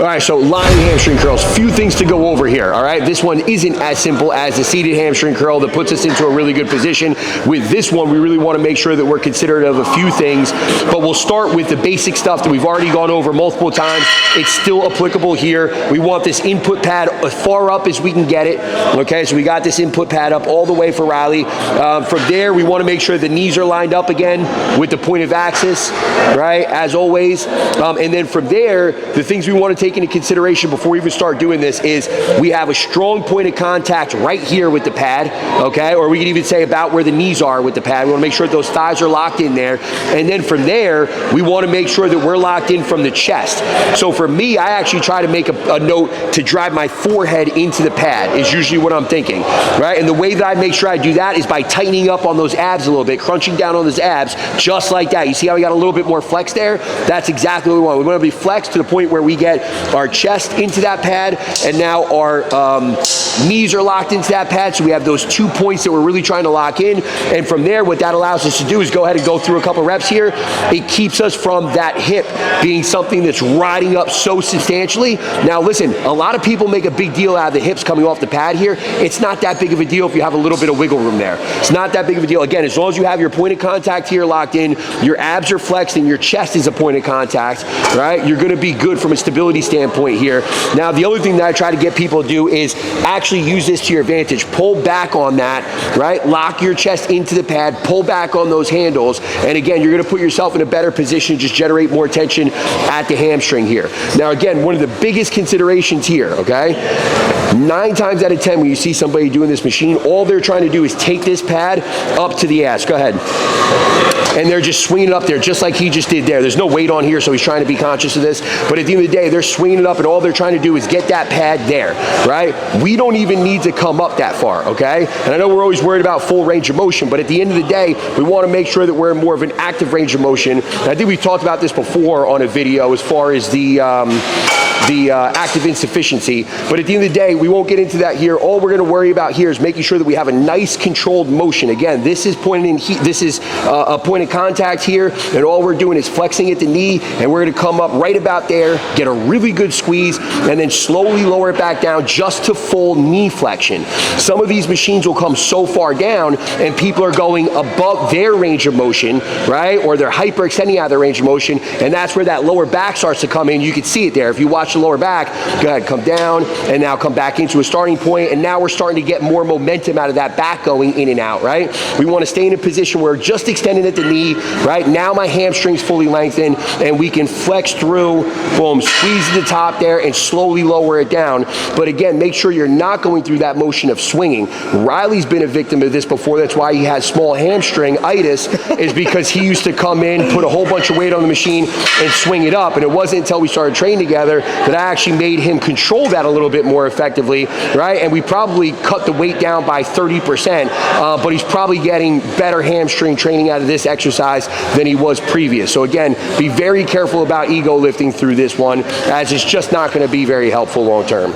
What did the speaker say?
All right, so lying hamstring curls, few things to go over here, all right? This one isn't as simple as the seated hamstring curl that puts us into a really good position. With this one, we really want to make sure that we're considerate of a few things, but we'll start with the basic stuff that we've already gone over multiple times. It's still applicable here. We want this input pad as far up as we can get it, okay? So we got this input pad up all the way for Riley. From there, we want to make sure the knees are lined up again with the point of axis, right, as always. And then from there, the things we want to take into consideration before we even start doing this is we have a strong point of contact right here with the pad, okay? Or we can even say about where the knees are with the pad. We want to make sure that those thighs are locked in there. And then from there, we want to make sure that we're locked in from the chest. So for me, I actually try to make a note to drive my forehead into the pad is usually what I'm thinking, right? And the way that I make sure I do that is by tightening up on those abs a little bit, crunching down on those abs, just like that. You see how we got a little bit more flex there? That's exactly what we want. We want to be flexed to the point where we get our chest into that pad, and now our knees are locked into that pad, so we have those 2 points that we're really trying to lock in. And from there, what that allows us to do is go ahead and go through a couple reps here. It keeps us from that hip being something that's riding up so substantially. Now listen, a lot of people make a big deal out of the hips coming off the pad here. It's not that big of a deal if you have a little bit of wiggle room there. It's not that big of a deal. Again, as long as you have your point of contact here locked in, your abs are flexed, and your chest is a point of contact, right? You're gonna be good from a stability standpoint here. Now, the other thing that I try to get people to do is actually use this to your advantage. Pull back on that, right? Lock your chest into the pad, pull back on those handles, and again, you're gonna put yourself in a better position, just generate more tension at the hamstring here. Now, again, one of the biggest considerations here, okay? 9 times out of 10 when you see somebody doing this machine, all they're trying to do is take this pad up to the ass. Go ahead. And they're just swinging it up there just like he just did there. There's no weight on here, so he's trying to be conscious of this. But at the end of the day, they're swinging it up, and all they're trying to do is get that pad there, right? We don't even need to come up that far, okay? And I know we're always worried about full range of motion, but at the end of the day, we want to make sure that we're in more of an active range of motion. And I think we talked about this before on a video as far as the active insufficiency. But at the end of the day, we won't get into that here. All we're going to worry about here is making sure that we have a nice controlled motion. Again, this is pointing in, this is a point of contact here, and all we're doing is flexing at the knee, and we're going to come up right about there, get a really good squeeze, and then slowly lower it back down just to full knee flexion. Some of these machines will come so far down, and people are going above their range of motion, right? Or they're hyperextending out of their range of motion, and that's where that lower back starts to come in. You can see it there. If you watch the lower back, go ahead, come down, and now come back into a starting point, and now we're starting to get more momentum out of that back going in and out, right? We want to stay in a position where we're just extending at the knee, right? Now my hamstring's fully lengthened, and we can flex through, boom, squeeze at the top there, and slowly lower it down. But again, make sure you're not going through that motion of swinging. Riley's been a victim of this before. That's why he has small hamstring-itis, is because he used to come in, put a whole bunch of weight on the machine, and swing it up. And it wasn't until we started training together that I actually made him control that a little bit more effectively, right? And we probably cut the weight down by 30%, but he's probably getting better hamstring training out of this exercise than he was previous. So again, be very careful about ego lifting through this one, as it's just not going to be very helpful long term.